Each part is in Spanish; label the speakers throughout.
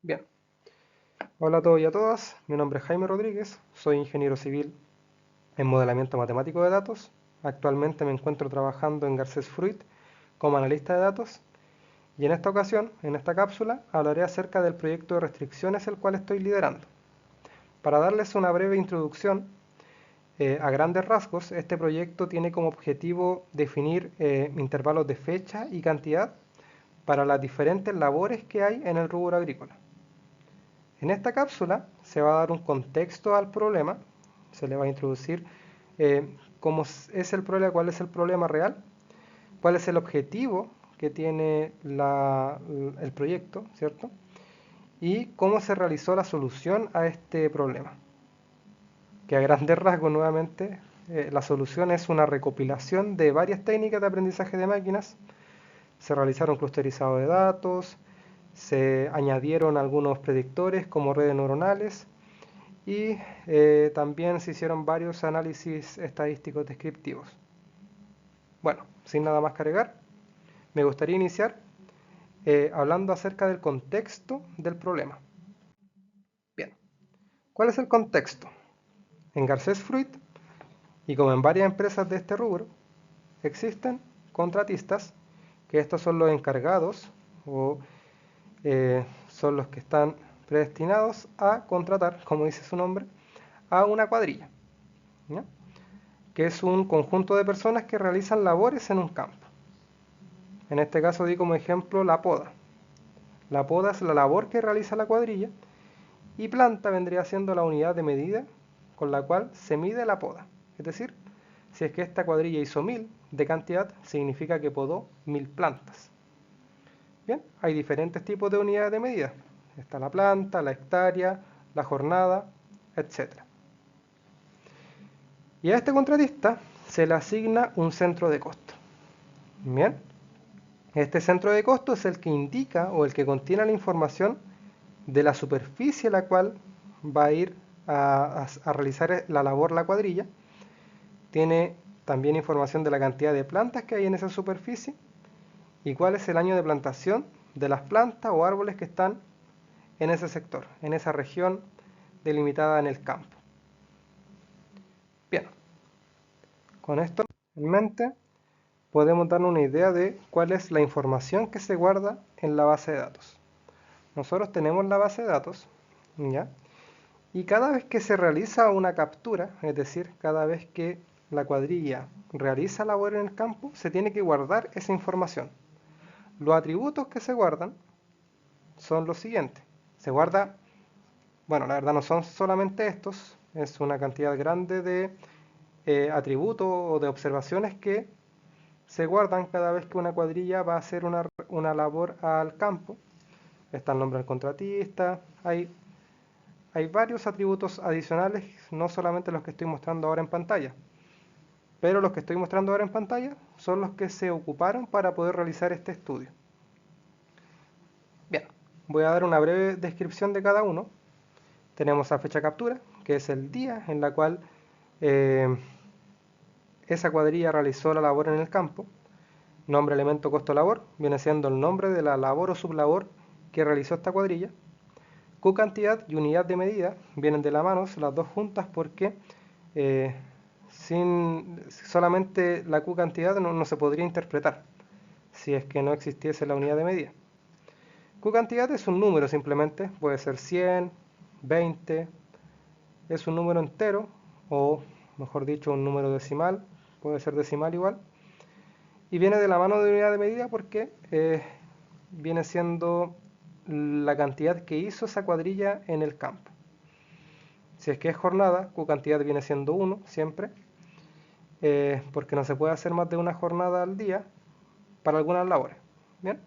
Speaker 1: Bien, hola a todos y a todas, mi nombre es Jaime Rodríguez, soy ingeniero civil en modelamiento matemático de datos. Actualmente me encuentro trabajando en Garcés Fruit como analista de datos y en esta ocasión, en esta cápsula, hablaré acerca del proyecto de restricciones el cual estoy liderando. Para darles una breve introducción, a grandes rasgos, este proyecto tiene como objetivo definir intervalos de fecha y cantidad para las diferentes labores que hay en el rubro agrícola. En esta cápsula se va a dar un contexto al problema, se le va a introducir cómo es el problema, cuál es el problema real, cuál es el objetivo que tiene el proyecto, ¿cierto? Y cómo se realizó la solución a este problema. Que a grandes rasgos, nuevamente, la solución es una recopilación de varias técnicas de aprendizaje de máquinas. Se realizaron clusterizados de datos, se añadieron algunos predictores como redes neuronales y también se hicieron varios análisis estadísticos descriptivos. Bueno, sin nada más que agregar, me gustaría iniciar hablando acerca del contexto del problema. Bien, ¿cuál es el contexto? En Garcés Fruit, y como en varias empresas de este rubro, existen contratistas, que estos son los encargados o son los que están predestinados a contratar, como dice su nombre, a una cuadrilla, ¿ya? Que es un conjunto de personas que realizan labores en un campo. En este caso di como ejemplo la poda. La poda es la labor que realiza la cuadrilla y planta vendría siendo la unidad de medida con la cual se mide la poda. Es decir, si es que esta cuadrilla hizo 1000 de cantidad, significa que podó 1000 plantas. Bien, hay diferentes tipos de unidades de medida. Está la planta, la hectárea, la jornada, etc. Y a este contratista se le asigna un centro de costo. Bien, este centro de costo es el que indica o el que contiene la información de la superficie a la cual va a ir a realizar la labor la cuadrilla. Tiene también información de la cantidad de plantas que hay en esa superficie y cuál es el año de plantación de las plantas o árboles que están en ese sector, en esa región delimitada en el campo. Bien, con esto en mente podemos darnos una idea de cuál es la información que se guarda en la base de datos. Nosotros tenemos la base de datos, ¿ya? Y cada vez que se realiza una captura, es decir, cada vez que la cuadrilla realiza labor en el campo, se tiene que guardar esa información. Los atributos que se guardan son los siguientes. Se guarda, bueno, la verdad no son solamente estos, es una cantidad grande de atributos o de observaciones que se guardan cada vez que una cuadrilla va a hacer una labor al campo. Está el nombre del contratista, hay varios atributos adicionales, no solamente los que estoy mostrando ahora en pantalla, pero los que estoy mostrando ahora en pantalla son los que se ocuparon para poder realizar este estudio. Bien, voy a dar una breve descripción de cada uno. Tenemos a fecha captura, que es el día en la cual esa cuadrilla realizó la labor en el campo. Nombre, elemento, costo, labor, viene siendo el nombre de la labor o sublabor que realizó esta cuadrilla. Q cantidad y unidad de medida vienen de la mano, las dos juntas, porque solamente la Q cantidad no se podría interpretar si es que no existiese la unidad de medida. Q cantidad es un número simplemente, puede ser 100, 20, es un número entero o mejor dicho un número decimal, puede ser decimal igual, y viene de la mano de unidad de medida porque viene siendo la cantidad que hizo esa cuadrilla en el campo. Si es que es jornada, Q cantidad viene siendo 1 siempre, porque no se puede hacer más de una jornada al día para algunas labores. ¿Bien?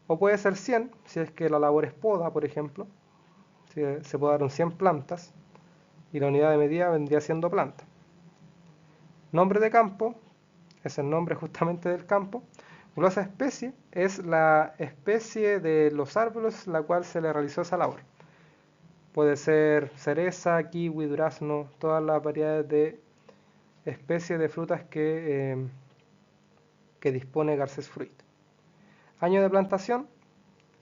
Speaker 1: O puede ser 100, si es que la labor es poda, por ejemplo. Si se podaron 100 plantas y la unidad de medida vendría siendo planta. Nombre de campo es el nombre justamente del campo. Glosa especie es la especie de los árboles la cual se le realizó esa labor. Puede ser cereza, kiwi, durazno, todas las variedades de especies de frutas que dispone Garcés Fruit. Año de plantación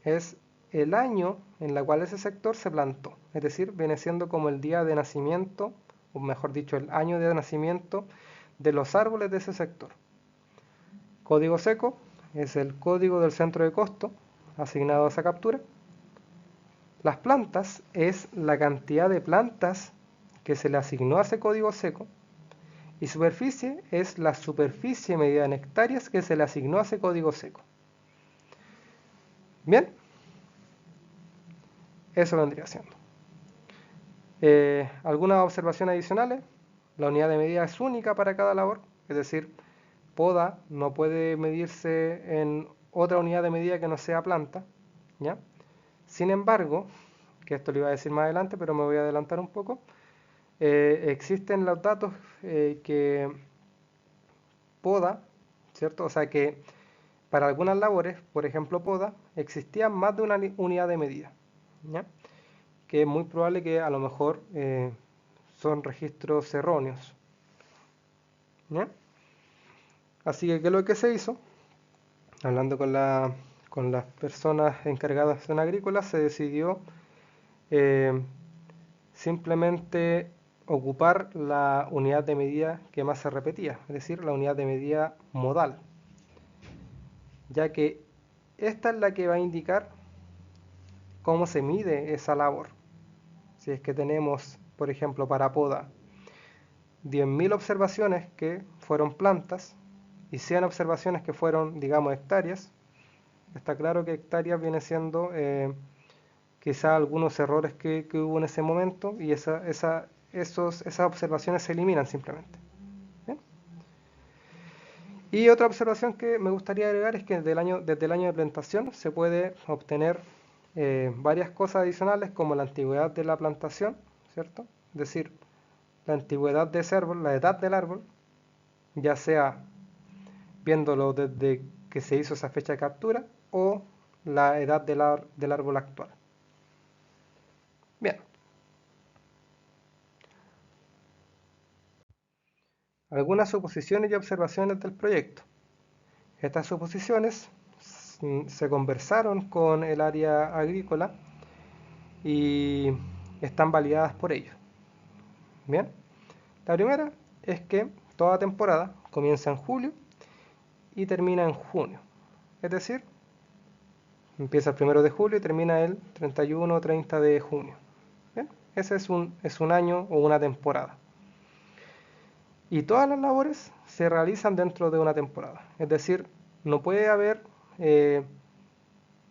Speaker 1: es el año en el cual ese sector se plantó. Es decir, viene siendo como el día de nacimiento, o mejor dicho, el año de nacimiento de los árboles de ese sector. Código seco es el código del centro de costo asignado a esa captura. Las plantas es la cantidad de plantas que se le asignó a ese código seco. Y superficie es la superficie medida en hectáreas que se le asignó a ese código seco. Bien, eso vendría siendo. Algunas observaciones adicionales. La unidad de medida es única para cada labor, es decir, poda no puede medirse en otra unidad de medida que no sea planta, ¿ya? Sin embargo, que esto lo iba a decir más adelante, pero me voy a adelantar un poco, existen los datos que poda, ¿cierto? O sea que para algunas labores, por ejemplo poda, existían más de una unidad de medida, ¿ya? Que es muy probable que a lo mejor son registros erróneos, ¿ya? Así que, ¿qué es lo que se hizo? Hablando con las personas encargadas en agrícola, se decidió simplemente ocupar la unidad de medida que más se repetía, es decir, la unidad de medida modal, ya que esta es la que va a indicar cómo se mide esa labor. Si es que tenemos, por ejemplo, para poda 10.000 observaciones que fueron plantas y 100 observaciones que fueron, digamos, hectáreas, está claro que hectáreas viene siendo quizá algunos errores que hubo en ese momento y esas observaciones se eliminan simplemente. ¿Bien? Y otra observación que me gustaría agregar es que desde el año de plantación se puede obtener varias cosas adicionales como la antigüedad de la plantación, ¿cierto? Es decir, la antigüedad de ese árbol, la edad del árbol, ya sea viéndolo desde que se hizo esa fecha de captura o la edad del árbol actual. Bien. Algunas suposiciones y observaciones del proyecto. Estas suposiciones se conversaron con el área agrícola y están validadas por ellos. Bien. La primera es que toda temporada comienza en julio y termina en junio. Es decir, empieza el 1 de julio y termina el 31 o 30 de junio. ¿Bien? Ese es un año o una temporada. Y todas las labores se realizan dentro de una temporada. Es decir, no puede haber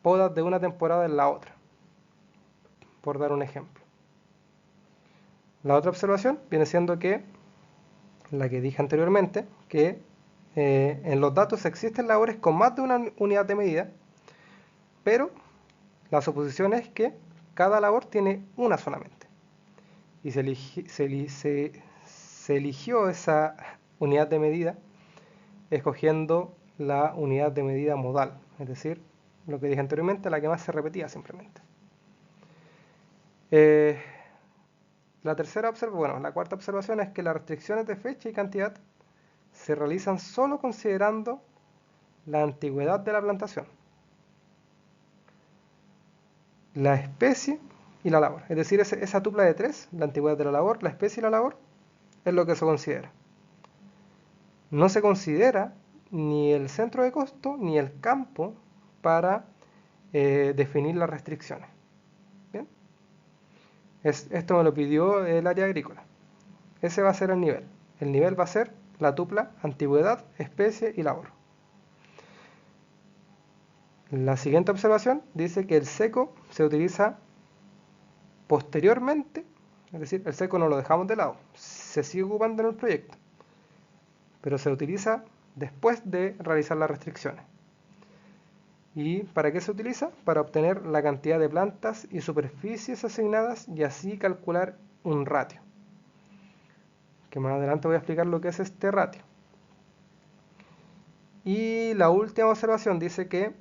Speaker 1: podas de una temporada en la otra, por dar un ejemplo. La otra observación viene siendo que, la que dije anteriormente, que en los datos existen labores con más de una unidad de medida, pero la suposición es que cada labor tiene una solamente. Y se eligió esa unidad de medida escogiendo la unidad de medida modal, es decir, lo que dije anteriormente, la que más se repetía simplemente. La cuarta observación es que las restricciones de fecha y cantidad se realizan solo considerando la antigüedad de la plantación, la especie y la labor. Es decir, esa tupla de tres, la antigüedad de la labor, la especie y la labor, es lo que se considera. No se considera ni el centro de costo ni el campo para definir las restricciones. ¿Bien? Esto me lo pidió el área agrícola. Ese va a ser el nivel. El nivel va a ser la tupla antigüedad, especie y labor. La siguiente observación dice que el seco se utiliza posteriormente, es decir, el seco no lo dejamos de lado, se sigue ocupando en el proyecto, pero se utiliza después de realizar las restricciones. ¿Y para qué se utiliza? Para obtener la cantidad de plantas y superficies asignadas y así calcular un ratio. Que más adelante voy a explicar lo que es este ratio. Y la última observación dice que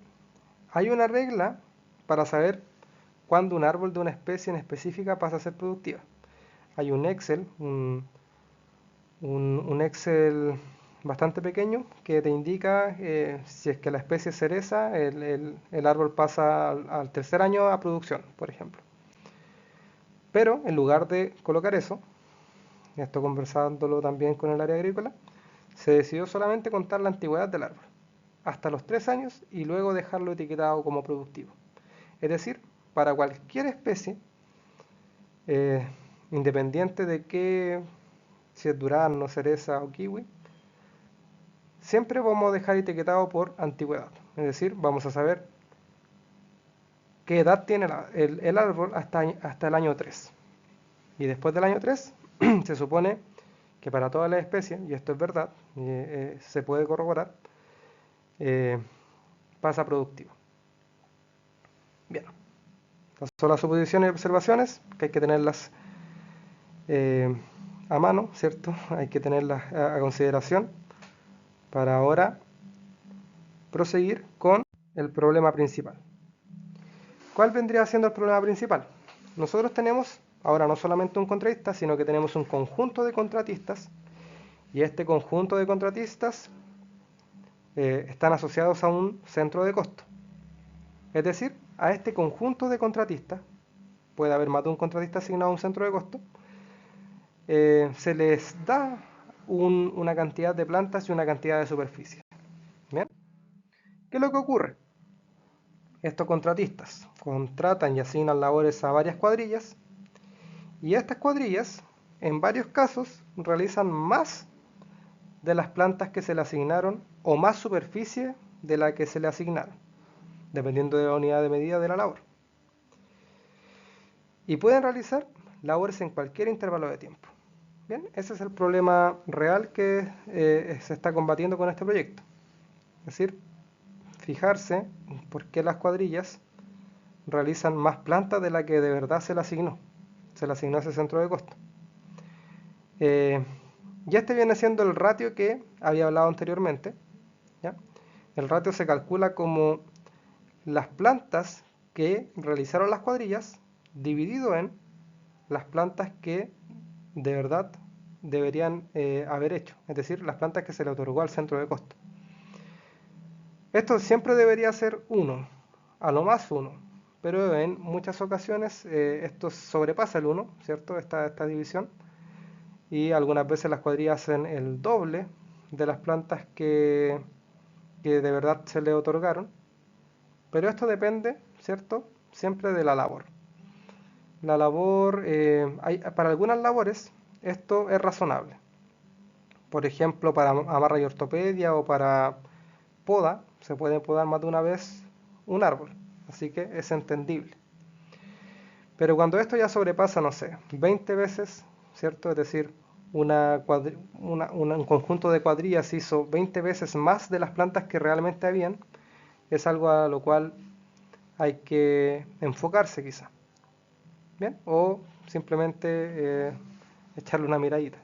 Speaker 1: hay una regla para saber cuándo un árbol de una especie en específica pasa a ser productiva. Hay un Excel, un Excel bastante pequeño que te indica si es que la especie es cereza, el árbol pasa al tercer año a producción, por ejemplo. Pero en lugar de colocar eso, esto conversándolo también con el área agrícola, se decidió solamente contar la antigüedad del árbol, hasta los 3 años y luego dejarlo etiquetado como productivo. Es decir, para cualquier especie, eh, independiente de que si es durazno, cereza o kiwi, siempre vamos a dejar etiquetado por antigüedad. Es decir, vamos a saber qué edad tiene el árbol hasta el año 3. Y después del año 3 se supone que para todas las especies, y esto es verdad, se puede corroborar, eh, pasa productivo. Bien, estas son las suposiciones y observaciones que hay que tenerlas a mano, ¿cierto? Hay que tenerlas a consideración para ahora proseguir con el problema principal. ¿Cuál vendría siendo el problema principal? Nosotros tenemos ahora no solamente un contratista, sino que tenemos un conjunto de contratistas, y este conjunto de contratistas están asociados a un centro de costo. Es decir, a este conjunto de contratistas, puede haber más de un contratista asignado a un centro de costo, se les da una cantidad de plantas y una cantidad de superficie. ¿Bien? ¿Qué es lo que ocurre? Estos contratistas contratan y asignan labores a varias cuadrillas, y estas cuadrillas, en varios casos, realizan más de las plantas que se le asignaron o más superficie de la que se le asignaron, dependiendo de la unidad de medida de la labor. Y pueden realizar labores en cualquier intervalo de tiempo. Bien, ese es el problema real que se está combatiendo con este proyecto. Es decir, fijarse por qué las cuadrillas realizan más plantas de la que de verdad se le asignó. Se le asignó ese centro de costo. Y este viene siendo el ratio que había hablado anteriormente. ¿Ya? El ratio se calcula como las plantas que realizaron las cuadrillas dividido en las plantas que de verdad deberían haber hecho, es decir, las plantas que se le otorgó al centro de costo. Esto siempre debería ser 1, a lo más 1, pero en muchas ocasiones esto sobrepasa el 1, ¿cierto? Esta división, y algunas veces las cuadrillas hacen el doble de las plantas que de verdad se le otorgaron, pero esto depende, ¿cierto? Siempre de la labor. La labor, para algunas labores esto es razonable. Por ejemplo, para amarra y ortopedia o para poda, se puede podar más de una vez un árbol, así que es entendible. Pero cuando esto ya sobrepasa, no sé, 20 veces, ¿cierto? Es decir, un conjunto de cuadrillas hizo 20 veces más de las plantas que realmente habían, es algo a lo cual hay que enfocarse quizá. ¿Bien? O simplemente echarle una miradita.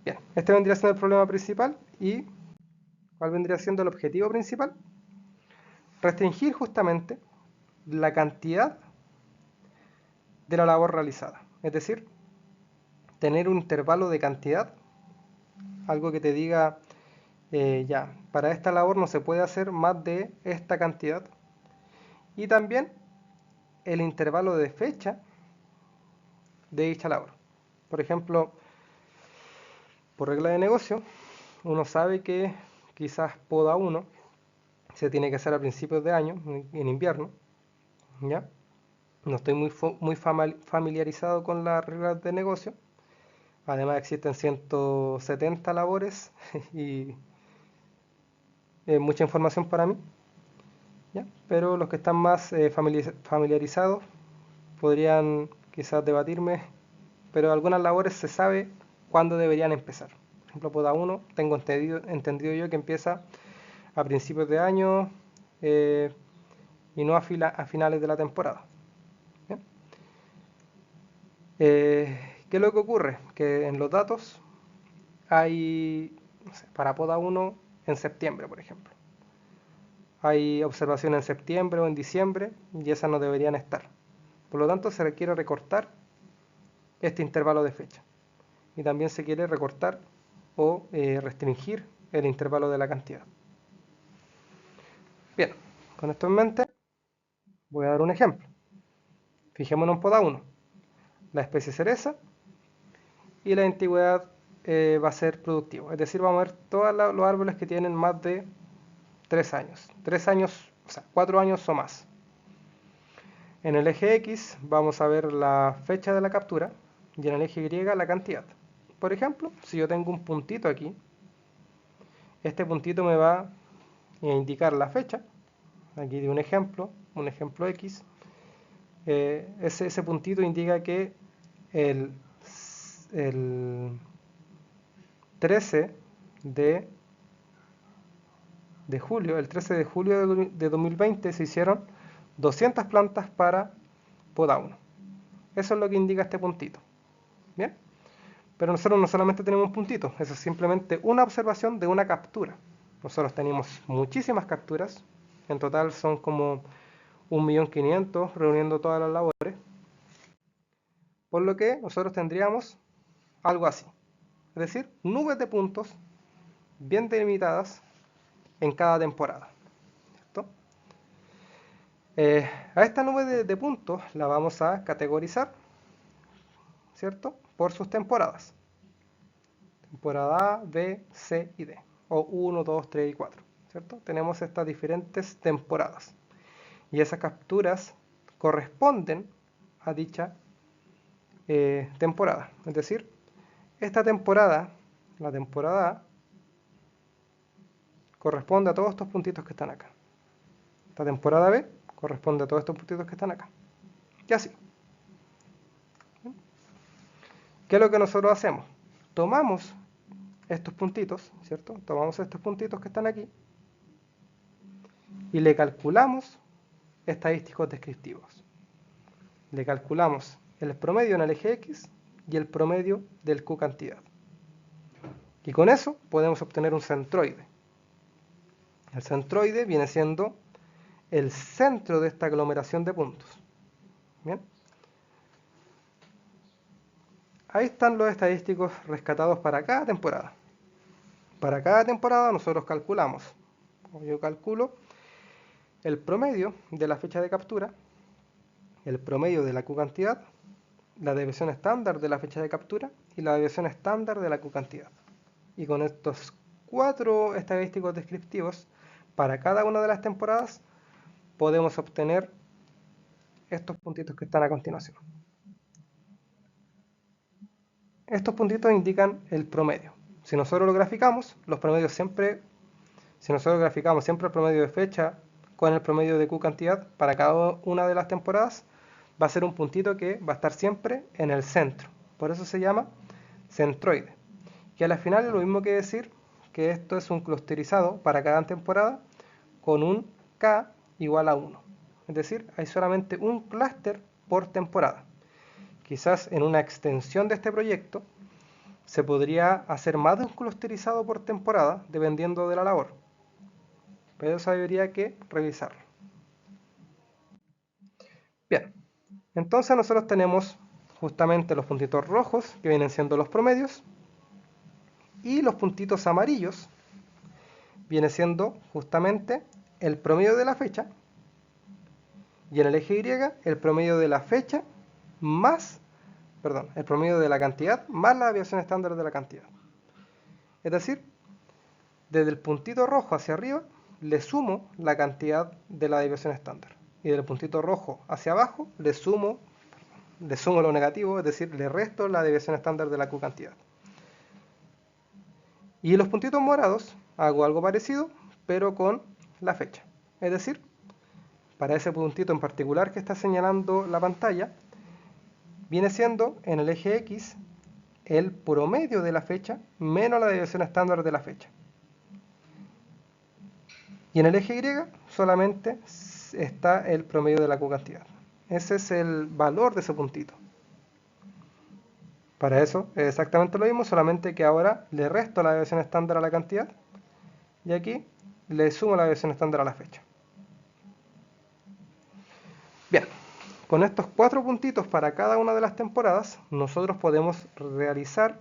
Speaker 1: Bien, este vendría siendo el problema principal. ¿Y cuál vendría siendo el objetivo principal? Restringir justamente la cantidad de la labor realizada. Es decir, tener un intervalo de cantidad, algo que te diga, ya, para esta labor no se puede hacer más de esta cantidad. Y también el intervalo de fecha de dicha labor. Por ejemplo, por regla de negocio, uno sabe que quizás poda 1 se tiene que hacer a principios de año, en invierno, ¿ya? No estoy muy familiarizado con las reglas de negocio. Además existen 170 labores y mucha información para mí, ¿ya? Pero los que están más familiarizados podrían quizás debatirme, pero algunas labores se sabe cuándo deberían empezar. Por ejemplo, poda 1, tengo entendido yo que empieza a principios de año y no a finales de la temporada. ¿Qué es lo que ocurre? Que en los datos hay, no sé, para poda 1 en septiembre, por ejemplo. Hay observaciones en septiembre o en diciembre y esas no deberían estar. Por lo tanto, se requiere recortar este intervalo de fecha. Y también se quiere recortar o restringir el intervalo de la cantidad. Bien, con esto en mente voy a dar un ejemplo. Fijémonos en poda 1, la especie cereza y la antigüedad va a ser productivo, es decir, vamos a ver todos los árboles que tienen más de 3 años, 3 años, o sea, 4 años o más. En el eje X vamos a ver la fecha de la captura y en el eje Y la cantidad. Por ejemplo, si yo tengo un puntito aquí, este puntito me va a indicar la fecha, aquí de un ejemplo X. Ese puntito indica que el, el 13 de julio, el 13 de julio de 2020 se hicieron 200 plantas para poda 1. Eso es lo que indica este puntito. ¿Bien? Pero nosotros no solamente tenemos un puntito, eso es simplemente una observación de una captura. Nosotros tenemos muchísimas capturas, en total son como 1.500.000 reuniendo todas las labores, por lo que nosotros tendríamos algo así, es decir, nubes de puntos bien delimitadas en cada temporada. ¿Cierto? A esta nube de puntos la vamos a categorizar, ¿cierto?, por sus temporadas. Temporada A, B, C y D, o 1, 2, 3 y 4, ¿cierto? Tenemos estas diferentes temporadas y esas capturas corresponden a dicha temporada. Es decir, esta temporada, la temporada A, corresponde a todos estos puntitos que están acá. Esta temporada B corresponde a todos estos puntitos que están acá. Y así. ¿Qué es lo que nosotros hacemos? Tomamos estos puntitos, ¿cierto? Tomamos estos puntitos que están aquí y le calculamos estadísticos descriptivos. Le calculamos el promedio en el eje X y el promedio del Q cantidad. Y con eso podemos obtener un centroide. El centroide viene siendo el centro de esta aglomeración de puntos. ¿Bien? Ahí están los estadísticos rescatados para cada temporada. Para cada temporada nosotros calculamos, o yo calculo, el promedio de la fecha de captura, el promedio de la Q cantidad, la deviación estándar de la fecha de captura y la deviación estándar de la Q cantidad. Y con estos 4 estadísticos descriptivos para cada una de las temporadas podemos obtener estos puntitos que están a continuación. Estos puntitos indican el promedio. Si nosotros lo graficamos, los promedios siempre, si nosotros graficamos siempre el promedio de fecha con el promedio de Q cantidad para cada una de las temporadas, va a ser un puntito que va a estar siempre en el centro. Por eso se llama centroide. Y a la final es lo mismo que decir que esto es un clusterizado para cada temporada con un K igual a 1. Es decir, hay solamente un clúster por temporada. Quizás en una extensión de este proyecto se podría hacer más de un clusterizado por temporada dependiendo de la labor. Pero eso habría que revisarlo. Bien, entonces nosotros tenemos justamente los puntitos rojos que vienen siendo los promedios y los puntitos amarillos viene siendo justamente el promedio de la fecha y en el eje Y el promedio de la fecha más, perdón, el promedio de la cantidad más la deviación estándar de la cantidad. Es decir, desde el puntito rojo hacia arriba le sumo la cantidad de la deviación estándar y del puntito rojo hacia abajo le sumo lo negativo, es decir, le resto la deviación estándar de la Q cantidad. Y en los puntitos morados hago algo parecido, pero con la fecha. Es decir, para ese puntito en particular que está señalando la pantalla, viene siendo en el eje X el promedio de la fecha menos la deviación estándar de la fecha. Y en el eje Y solamente está el promedio de la Q cantidad. Ese es el valor de ese puntito. Para eso es exactamente lo mismo, solamente que ahora le resto la deviación estándar a la cantidad y aquí le sumo la deviación estándar a la fecha. Bien, con estos 4 puntitos para cada una de las temporadas, nosotros podemos realizar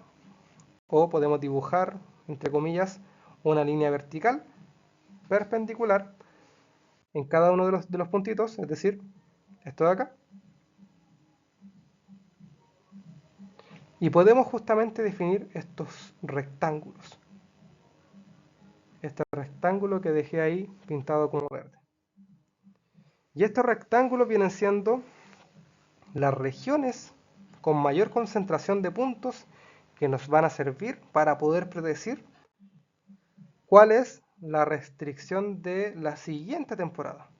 Speaker 1: o podemos dibujar, entre comillas, una línea vertical perpendicular en cada uno de los puntitos, es decir, esto de acá. Y podemos justamente definir estos rectángulos. Este rectángulo que dejé ahí pintado como verde. Y estos rectángulos vienen siendo las regiones con mayor concentración de puntos que nos van a servir para poder predecir cuál es la restricción de la siguiente temporada.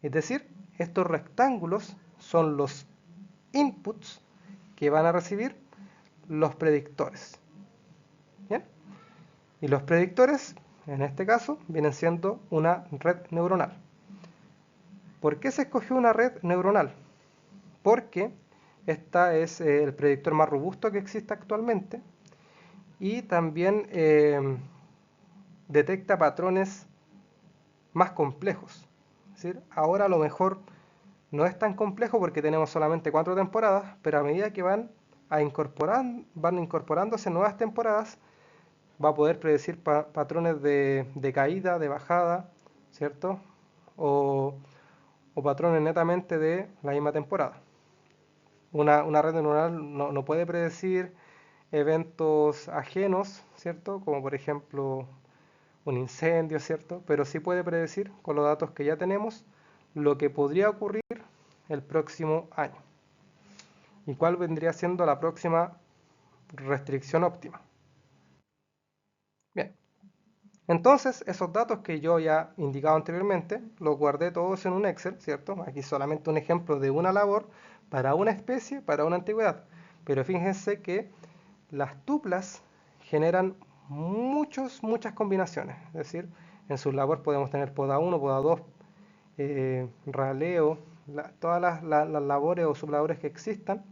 Speaker 1: Es decir, estos rectángulos son los inputs que van a recibir los predictores. ¿Bien? Y los predictores, en este caso, vienen siendo una red neuronal. ¿Por qué se escogió una red neuronal? Porque esta es el predictor más robusto que existe actualmente y también detecta patrones más complejos. Es decir, ahora a lo mejor no es tan complejo porque tenemos solamente 4 temporadas, pero a medida que van incorporándose nuevas temporadas, va a poder predecir patrones de caída, de bajada, ¿cierto? O patrones netamente de la misma temporada. Una red neuronal no puede predecir eventos ajenos, ¿cierto? Como por ejemplo un incendio, ¿cierto? Pero sí puede predecir con los datos que ya tenemos lo que podría ocurrir el próximo año y cuál vendría siendo la próxima restricción óptima. Bien, entonces esos datos que yo ya he indicado anteriormente los guardé todos en un Excel, ¿cierto? Aquí solamente un ejemplo de una labor para una especie, para una antigüedad. Pero fíjense que las tuplas generan muchas combinaciones. Es decir, en su labor podemos tener poda 1, poda 2, raleo, todas las labores o sublabores que existan.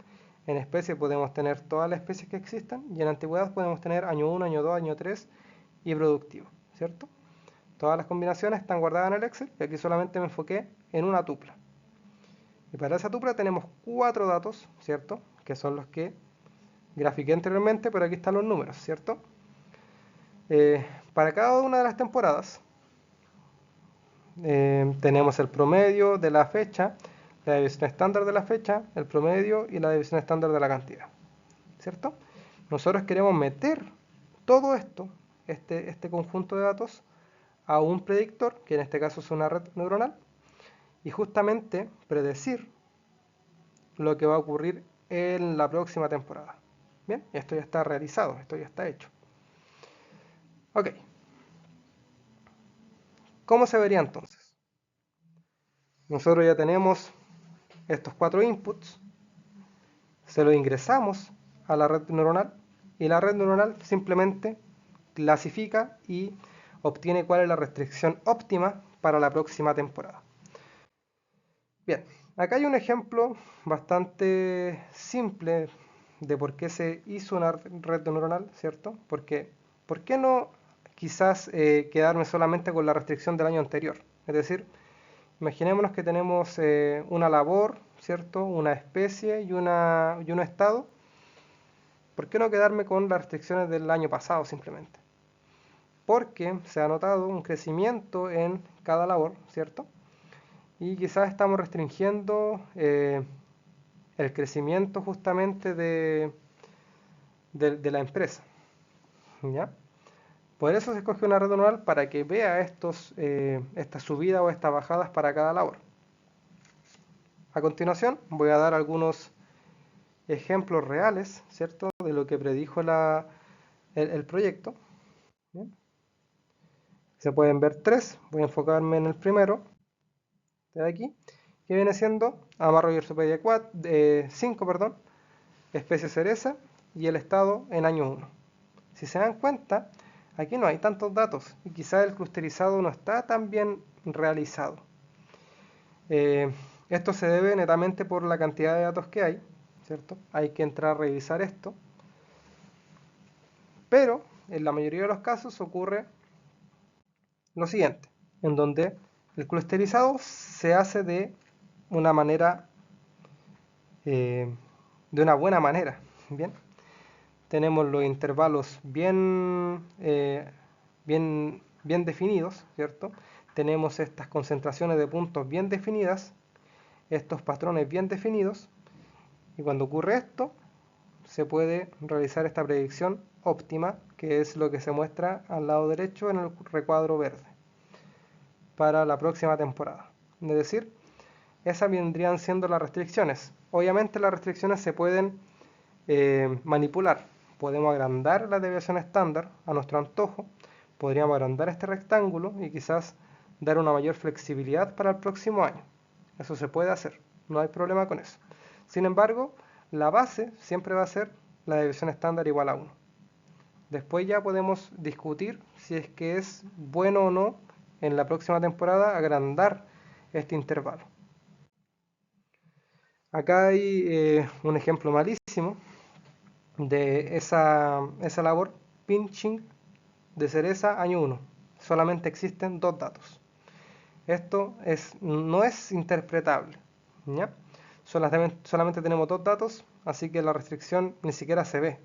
Speaker 1: En especie podemos tener todas las especies que existan y en antigüedad podemos tener año 1, año 2, año 3 y productivo, ¿cierto? Todas las combinaciones están guardadas en el Excel y aquí solamente me enfoqué en una tupla. Y para esa tupla tenemos 4 datos, ¿cierto? Que son los que grafiqué anteriormente, pero aquí están los números, ¿cierto? Para cada una de las temporadas tenemos el promedio de la fecha, la división estándar de la fecha, el promedio y la división estándar de la cantidad, ¿cierto? Nosotros queremos meter todo esto, este conjunto de datos, a un predictor, que en este caso es una red neuronal, y justamente predecir lo que va a ocurrir en la próxima temporada. Bien, esto ya está realizado, esto ya está hecho. Ok. ¿Cómo se vería entonces? Nosotros ya tenemos estos 4 inputs, se los ingresamos a la red neuronal y la red neuronal simplemente clasifica y obtiene cuál es la restricción óptima para la próxima temporada. Bien, acá hay un ejemplo bastante simple de por qué se hizo una red neuronal, ¿cierto? Porque, ¿por qué no quizás quedarme solamente con la restricción del año anterior? Es decir, imaginémonos que tenemos una labor, ¿cierto? Una especie y un estado. ¿Por qué no quedarme con las restricciones del año pasado simplemente? Porque se ha notado un crecimiento en cada labor, ¿cierto? Y quizás estamos restringiendo el crecimiento justamente de la empresa, ¿ya? Por eso se escoge una red neuronal para que vea estas subidas o estas bajadas para cada labor. A continuación voy a dar algunos ejemplos reales, ¿cierto? De lo que predijo el proyecto. ¿Bien? Se pueden ver 3, voy a enfocarme en el primero, de aquí, que viene siendo Amarro y Ortopedia 5, perdón, especie cereza y el estado en año 1. Si se dan cuenta, aquí no hay tantos datos y quizá el clusterizado no está tan bien realizado. Esto se debe netamente por la cantidad de datos que hay, ¿cierto? Hay que entrar a revisar esto. Pero en la mayoría de los casos ocurre lo siguiente, en donde el clusterizado se hace de una manera, de una buena manera, ¿bien? tenemos los intervalos bien definidos, ¿cierto? Tenemos estas concentraciones de puntos bien definidas, estos patrones bien definidos, y cuando ocurre esto, se puede realizar esta predicción óptima, que es lo que se muestra al lado derecho en el recuadro verde, para la próxima temporada. Es decir, esas vendrían siendo las restricciones. Obviamente las restricciones se pueden manipular. Podemos agrandar la desviación estándar a nuestro antojo, podríamos agrandar este rectángulo y quizás dar una mayor flexibilidad para el próximo año. Eso se puede hacer, no hay problema con eso. Sin embargo, la base siempre va a ser la desviación estándar igual a 1. Después ya podemos discutir si es que es bueno o no en la próxima temporada agrandar este intervalo. Acá hay un ejemplo malísimo de esa labor, pinching de cereza año 1. Solamente existen 2 datos. Esto no es interpretable, ¿ya? Solamente tenemos 2 datos, así que la restricción ni siquiera se ve.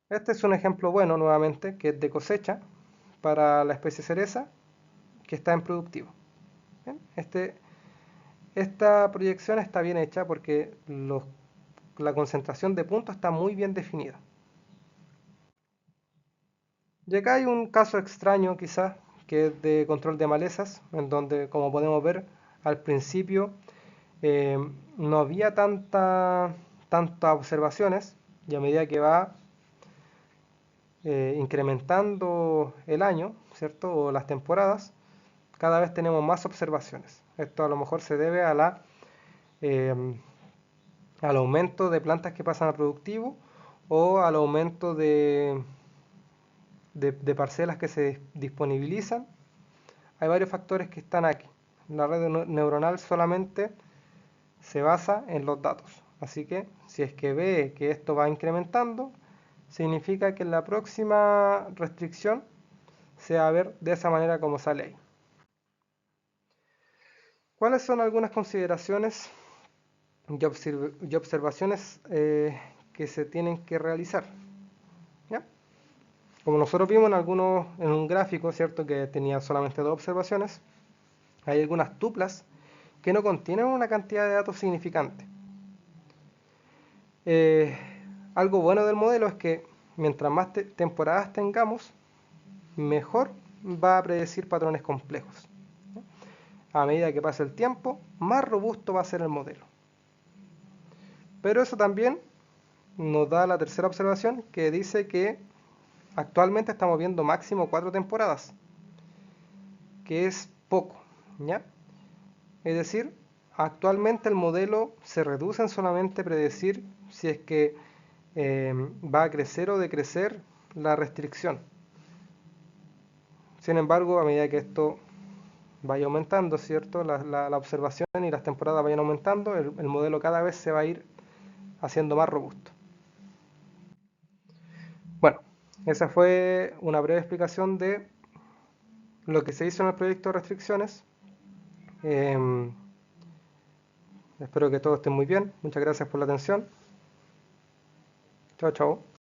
Speaker 1: Este es un ejemplo bueno, nuevamente, que es de cosecha para la especie cereza que está en productivo. ¿Bien? Esta proyección está bien hecha porque la concentración de puntos está muy bien definida. Y acá hay un caso extraño quizás, que es de control de malezas, en donde, como podemos ver, al principio eh, no había tantas observaciones, y a medida que va incrementando el año, ¿cierto? O las temporadas, cada vez tenemos más observaciones. Esto a lo mejor se debe eh, al aumento de plantas que pasan a productivo o al aumento de parcelas que se disponibilizan. Hay varios factores que están aquí. La red neuronal solamente se basa en los datos. Así que si es que ve que esto va incrementando, significa que en la próxima restricción se va a ver de esa manera como sale ahí. ¿Cuáles son algunas consideraciones y observaciones que se tienen que realizar? ¿Ya? Como nosotros vimos en un gráfico, ¿cierto? Que tenía solamente 2 observaciones, hay algunas tuplas que no contienen una cantidad de datos significante. Eh, Algo bueno del modelo es que mientras más temporadas tengamos, mejor va a predecir patrones complejos. A medida que pase el tiempo, más robusto va a ser el modelo. Pero eso también nos da la tercera observación, que dice que actualmente estamos viendo máximo 4 temporadas, que es poco, ¿ya? Es decir, actualmente el modelo se reduce en solamente predecir si es que va a crecer o decrecer la restricción. Sin embargo, a medida que esto vaya aumentando, ¿cierto? La observación y las temporadas vayan aumentando, el modelo cada vez se va a ir haciendo más robusto. Bueno, esa fue una breve explicación de lo que se hizo en el proyecto de restricciones. Espero que todos estén muy bien. Muchas gracias por la atención. Chao, chao.